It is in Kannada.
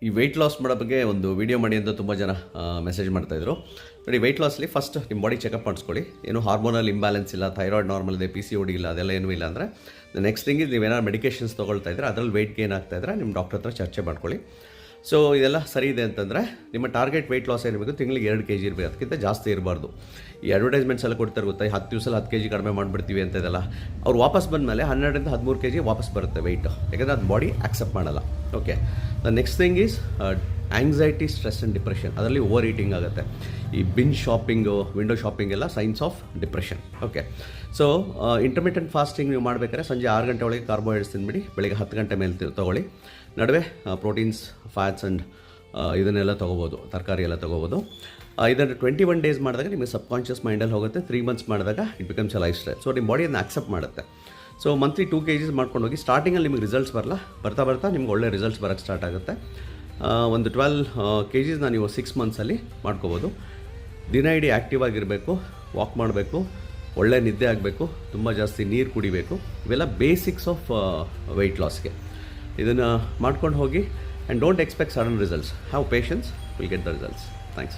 ಈ ವೆಯ್ಟ್ ಲಾಸ್ ಮಾಡೋ ಬಗ್ಗೆ ಒಂದು ವೀಡಿಯೋ ಮಾಡಿ ಅಂತ ತುಂಬ ಜನ ಮೆಸೇಜ್ ಮಾಡ್ತಾಯಿದ್ರು. ನೋಡಿ, ವೆಯ್ಟ್ ಲಾಸ್ಲಿ ಫಸ್ಟ್ ನಿಮ್ಮ ಬಾಡಿ ಚೆಕಪ್ ಮಾಡಿಸ್ಕೊಳ್ಳಿ. ಏನು ಹಾರ್ಮೋನಲ್ ಇಂಬ್ಯಾಲೆನ್ಸ್ ಇಲ್ಲ, ಥೈರಾಯ್ಡ್ ನಾರ್ಮಲ್ ಇದೆ, PCOD ಇಲ್ಲ, ಅದೆಲ್ಲ ಏನೂ ಇಲ್ಲ ಅಂದರೆ ನೆಕ್ಸ್ಟ್ ಥಿಂಗ್ ಇದು ನೀವೇನಾದ್ರು ಮೆಡಿಕೇಷನ್ಸ್ ತೊಗೊಳ್ತಾ ಇದ್ದರೆ ಅದರಲ್ಲಿ ವೆಯ್ಟ್ ಗೇನ್ ಆಗ್ತಾಯಿದ್ರೆ ನಿಮ್ಮ ಡಾಕ್ಟರ್ ಹತ್ರ ಚರ್ಚೆ ಮಾಡ್ಕೊಳ್ಳಿ. ಸೊ ಇದೆಲ್ಲ ಸರಿ ಇದೆ ಅಂತಂದರೆ ನಿಮ್ಮ ಟಾರ್ಗೆಟ್ ವೆಯ್ಟ್ ಲಾಸ್ ಏನಿರಬೇಕು, ತಿಂಗಳಿಗೆ 2 kg ಇರಬೇಕು, ಅದಕ್ಕಿಂತ ಜಾಸ್ತಿ ಇರಬಾರ್ದು. ಈ ಅಡ್ವರ್ಟೈಸ್ಮೆಂಟ್ಸ್ ಎಲ್ಲ ಕೊಡ್ತಾರೆ ಗೊತ್ತಾ, 10 ದಿವಸದಲ್ಲಿ 10 kg ಕಡಿಮೆ ಮಾಡಿಬಿಡ್ತೀವಿ ಅಂತ ಇದೆಲ್ಲ. ಅವ್ರು ವಾಪಸ್ ಬಂದಮೇಲೆ 12ರಿಂದ 13 kg ವಾಪಸ್ ಬರುತ್ತೆ ವೆಯ್ಟ್, ಯಾಕಂದರೆ ಅದು ಬಾಡಿ ಆಕ್ಸೆಪ್ಟ್ ಮಾಡಲ್ಲ. Okay, the next thing is anxiety, stress and depression. ಅದರಲ್ಲಿ ಓವರ್ ಈಟಿಂಗ್ ಆಗುತ್ತೆ. ಈ ಬಿಂಜ್ ಶಾಪಿಂಗು, ವಿಂಡೋ ಶಾಪಿಂಗ್ ಎಲ್ಲ science of depression. Okay, so intermittent fasting ನೀವು ಮಾಡಬೇಕಾದ್ರೆ ಸಂಜೆ 6 ಗಂಟೆ ಒಳಗೆ ಕಾರ್ಬೋಹೈಡ್ರೇಟ್ಸ್ ತಿಂದ್ಬಿಡಿ, ಬೆಳಿಗ್ಗೆ 10 ಗಂಟೆ ಮೇಲೆ ತೊಗೊಳ್ಳಿ. ನಡುವೆ ಪ್ರೋಟೀನ್ಸ್, ಫ್ಯಾಟ್ಸ್ ಆ್ಯಂಡ್ ಇದನ್ನೆಲ್ಲ ತೊಗೋಬೋದು, ತರಕಾರಿ ಎಲ್ಲ ತೊಗೋಬೋದು. ಇದನ್ನು 21 ಡೇಸ್ ಮಾಡಿದಾಗ ನಿಮಗೆ ಸಬ್ಕಾನ್ಷಿಯಸ್ ಮೈಂಡಲ್ಲಿ ಹೋಗುತ್ತೆ. 3 ಮಂತ್ಸ್ ಮಾಡಿದಾಗ it becomes a life style. So ನಿಮ್ಮ ಬಾಡಿಯನ್ನು ಆಕ್ಸೆಪ್ಟ್ ಮಾಡುತ್ತೆ. ಸೊ ಮಂತ್ಲಿ 2 kg ಮಾಡ್ಕೊಂಡು ಹೋಗಿ. ಸ್ಟಾರ್ಟಿಂಗಲ್ಲಿ ನಿಮಗೆ ರಿಸಲ್ಟ್ಸ್ ಬರಲ್ಲ, ಬರ್ತಾ ನಿಮ್ಗೆ ಒಳ್ಳೆ ರಿಸಲ್ಟ್ಸ್ ಬರೋಕ್ಕೆ ಸ್ಟಾರ್ಟ್ ಆಗುತ್ತೆ. ಒಂದು 12 kg ನೀವು 6 ಮಂತ್ಸಲ್ಲಿ ಮಾಡ್ಕೋಬೋದು. ದಿನ ಇಡೀ ಆ್ಯಕ್ಟಿವ್ ಆಗಿರಬೇಕು, ವಾಕ್ ಮಾಡಬೇಕು, ಒಳ್ಳೆ ನಿದ್ದೆ ಆಗಬೇಕು, ತುಂಬ ಜಾಸ್ತಿ ನೀರು ಕುಡಿಬೇಕು. ಇವೆಲ್ಲ ಬೇಸಿಕ್ಸ್ ಆಫ್ ವೆಯ್ಟ್ ಲಾಸ್ಗೆ. ಇದನ್ನು ಮಾಡ್ಕೊಂಡು ಹೋಗಿ. And don't expect sudden results. Have patience, will get the results. Thanks.